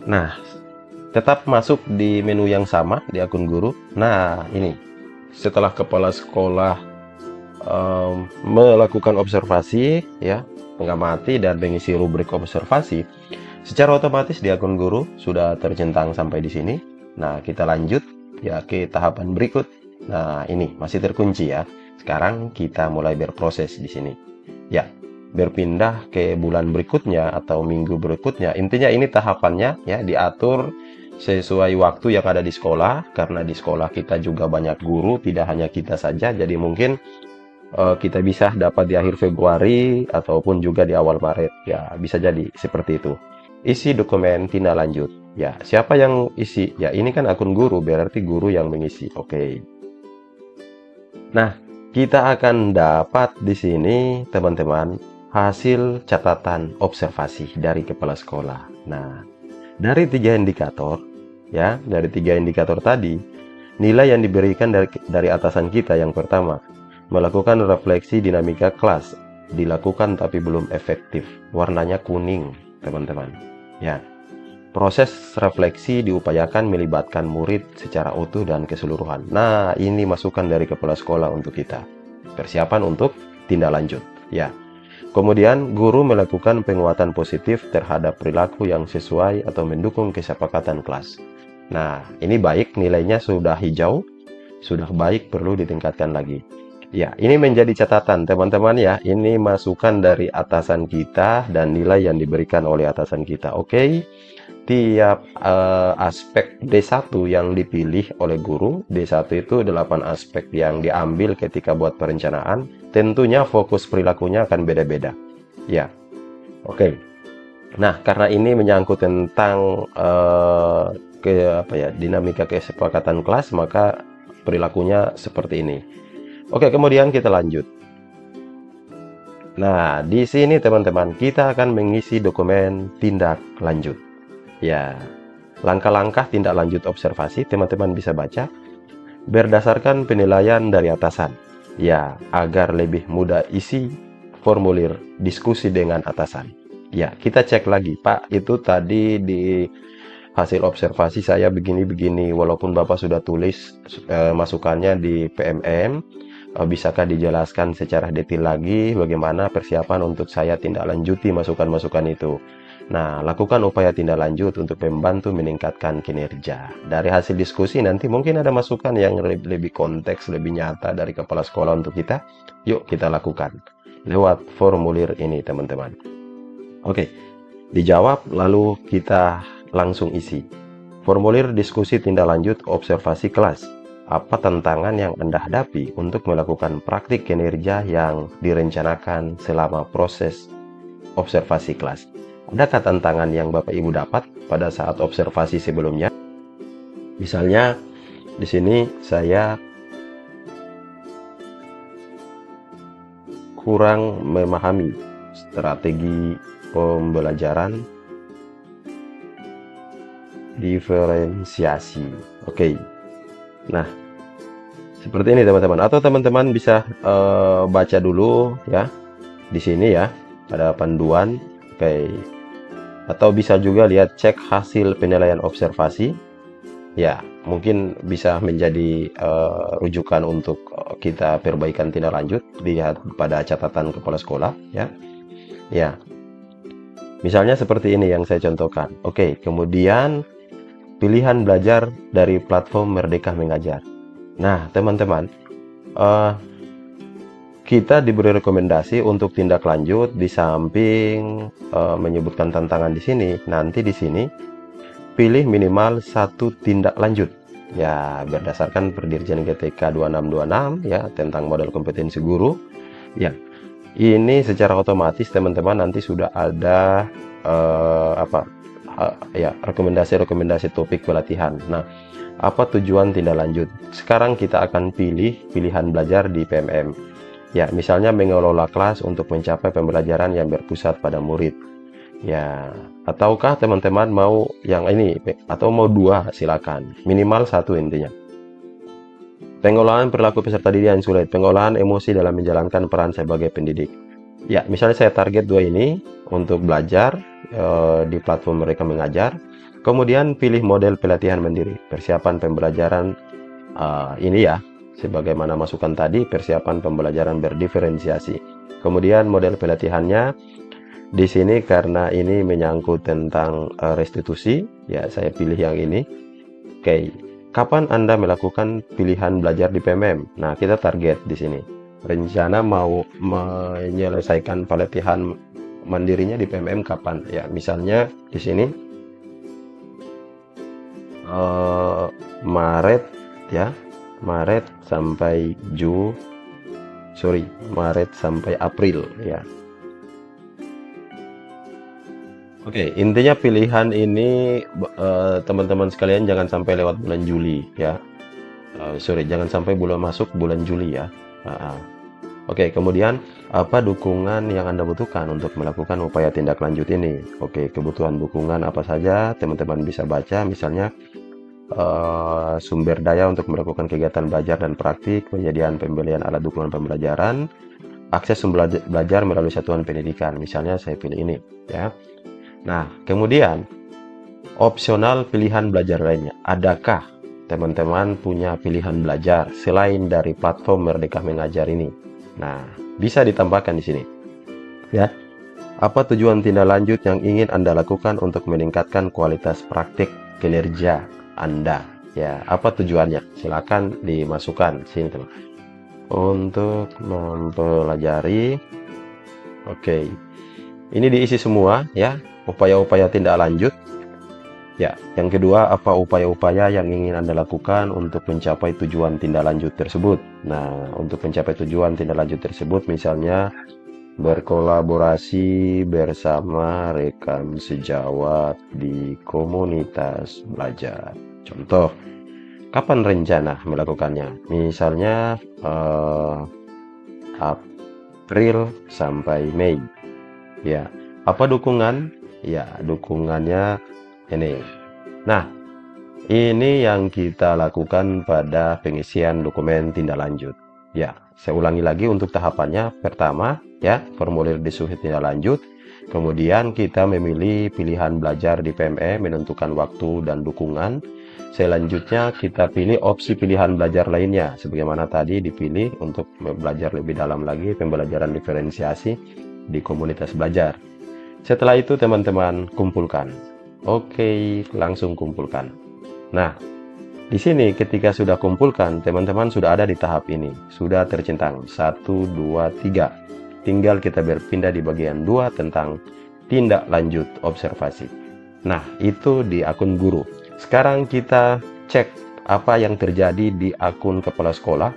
Nah, tetap masuk di menu yang sama di akun guru. Nah, ini setelah kepala sekolah melakukan observasi, ya, mengamati dan mengisi rubrik observasi, secara otomatis di akun guru sudah tercentang sampai di sini. Nah, kita lanjut ya ke tahapan berikut. Nah, ini masih terkunci ya. Sekarang kita mulai berproses di sini. Ya, berpindah ke bulan berikutnya atau minggu berikutnya. Intinya ini tahapannya ya diatur sesuai waktu yang ada di sekolah, karena di sekolah kita juga banyak guru, tidak hanya kita saja. Jadi mungkin kita bisa dapat di akhir Februari ataupun juga di awal Maret. Ya, bisa jadi seperti itu. Isi dokumen tindak lanjut. Ya, siapa yang isi? Ya, ini kan akun guru, berarti guru yang mengisi. Oke. Nah, kita akan dapat di sini, teman-teman, hasil catatan observasi dari kepala sekolah. Nah, dari 3 indikator, ya, dari 3 indikator tadi, nilai yang diberikan dari atasan kita yang pertama, melakukan refleksi dinamika kelas, dilakukan tapi belum efektif. Warnanya kuning, teman-teman. Ya, proses refleksi diupayakan melibatkan murid secara utuh dan keseluruhan. Nah, ini masukan dari kepala sekolah untuk kita. Persiapan untuk tindak lanjut. Ya. Kemudian, guru melakukan penguatan positif terhadap perilaku yang sesuai atau mendukung kesepakatan kelas. Nah, ini baik, nilainya sudah hijau, sudah baik, perlu ditingkatkan lagi. Ya, ini menjadi catatan teman-teman ya. Ini masukan dari atasan kita dan nilai yang diberikan oleh atasan kita. Oke. Tiap aspek D1 yang dipilih oleh guru, D1 itu 8 aspek yang diambil ketika buat perencanaan. Tentunya fokus perilakunya akan beda-beda. Ya. Oke. Nah, karena ini menyangkut tentang dinamika kesepakatan kelas, maka perilakunya seperti ini. Oke, kemudian kita lanjut. Nah, di sini teman-teman, kita akan mengisi dokumen tindak lanjut. Ya, langkah-langkah tindak lanjut observasi, teman-teman bisa baca berdasarkan penilaian dari atasan. Ya, agar lebih mudah isi formulir diskusi dengan atasan. Ya, kita cek lagi, Pak, itu tadi di hasil observasi saya begini-begini, walaupun Bapak sudah tulis masukannya di PMM, bisakah dijelaskan secara detail lagi bagaimana persiapan untuk saya tindak lanjuti masukan-masukan itu. Nah, lakukan upaya tindak lanjut untuk membantu meningkatkan kinerja. Dari hasil diskusi nanti mungkin ada masukan yang lebih konteks, lebih nyata dari kepala sekolah untuk kita. Yuk kita lakukan lewat formulir ini, teman-teman. Oke, dijawab lalu kita langsung isi. Formulir diskusi tindak lanjut observasi kelas. Apa tantangan yang Anda hadapi untuk melakukan praktik kinerja yang direncanakan selama proses observasi kelas? Adakah tantangan yang Bapak Ibu dapat pada saat observasi sebelumnya? Misalnya, di sini saya kurang memahami strategi pembelajaran diferensiasi. Oke. Nah, seperti ini teman-teman. Atau teman-teman bisa baca dulu ya. Di sini ya, ada panduan. Oke. Atau bisa juga lihat cek hasil penilaian observasi. Ya, mungkin bisa menjadi rujukan untuk kita perbaikan tindak lanjut. Lihat pada catatan kepala sekolah ya. Ya. Misalnya seperti ini yang saya contohkan. Oke, kemudian pilihan belajar dari platform Merdeka Mengajar. Nah, teman-teman, kita diberi rekomendasi untuk tindak lanjut di samping menyebutkan tantangan di sini. Nanti di sini pilih minimal 1 tindak lanjut. Ya, berdasarkan Perdirjen GTK 2626 ya tentang model kompetensi guru. Ya, ini secara otomatis teman-teman nanti sudah ada rekomendasi topik pelatihan. Nah, apa tujuan tindak lanjut? Sekarang kita akan pilih pilihan belajar di PMM. Ya, misalnya mengelola kelas untuk mencapai pembelajaran yang berpusat pada murid. Ya, ataukah teman-teman mau yang ini atau mau 2, silakan. Minimal 1 intinya. Pengolahan perilaku peserta didik yang sulit, pengolahan emosi dalam menjalankan peran sebagai pendidik. Ya, misalnya saya target dua ini untuk belajar di platform Mereka Mengajar. Kemudian pilih model pelatihan mandiri, persiapan pembelajaran ini ya, sebagaimana masukan tadi, persiapan pembelajaran berdiferensiasi. Kemudian model pelatihannya di sini karena ini menyangkut tentang restitusi, ya saya pilih yang ini. Oke, kapan Anda melakukan pilihan belajar di PMM? Nah, kita target di sini. Rencana mau menyelesaikan pelatihan mandirinya di PMM kapan? Ya, misalnya di sini Maret ya, Maret sampai Maret sampai April ya. Oke, intinya pilihan ini teman-teman sekalian jangan sampai lewat bulan Juli ya. Jangan sampai masuk bulan Juli ya. Oke, kemudian apa dukungan yang Anda butuhkan untuk melakukan upaya tindak lanjut ini? Oke, kebutuhan dukungan apa saja teman-teman bisa baca, misalnya sumber daya untuk melakukan kegiatan belajar dan praktik, penyediaan pembelian alat dukungan pembelajaran, akses sumber belajar melalui satuan pendidikan. Misalnya saya pilih ini ya. Nah, kemudian opsional pilihan belajar lainnya. Adakah teman-teman punya pilihan belajar selain dari platform Merdeka Mengajar ini? Nah, bisa ditambahkan di sini. Ya. Apa tujuan tindak lanjut yang ingin Anda lakukan untuk meningkatkan kualitas praktik kinerja Anda? Ya, apa tujuannya? Silakan dimasukkan sini, teman. Untuk mempelajari. Oke. Ini diisi semua ya, upaya-upaya tindak lanjut. Ya, yang kedua, apa upaya-upaya yang ingin Anda lakukan untuk mencapai tujuan tindak lanjut tersebut? Nah, untuk mencapai tujuan tindak lanjut tersebut, misalnya berkolaborasi bersama rekan sejawat di komunitas belajar. Contoh, kapan rencana melakukannya? Misalnya April sampai Mei. Ya, apa dukungan? Ya, dukungannya ini. Nah, ini yang kita lakukan pada pengisian dokumen tindak lanjut. Ya, saya ulangi lagi untuk tahapannya. Pertama, ya, formulir disusun tindak lanjut. Kemudian kita memilih pilihan belajar di PME, menentukan waktu dan dukungan. Selanjutnya kita pilih opsi pilihan belajar lainnya. Sebagaimana tadi dipilih untuk belajar lebih dalam lagi pembelajaran diferensiasi di komunitas belajar. Setelah itu teman-teman kumpulkan. Oke, langsung kumpulkan. Nah, di sini ketika sudah kumpulkan, teman-teman sudah ada di tahap ini. Sudah tercentang 1, 2, 3. Tinggal kita berpindah di bagian 2 tentang tindak lanjut observasi. Nah, itu di akun guru. Sekarang kita cek apa yang terjadi di akun kepala sekolah.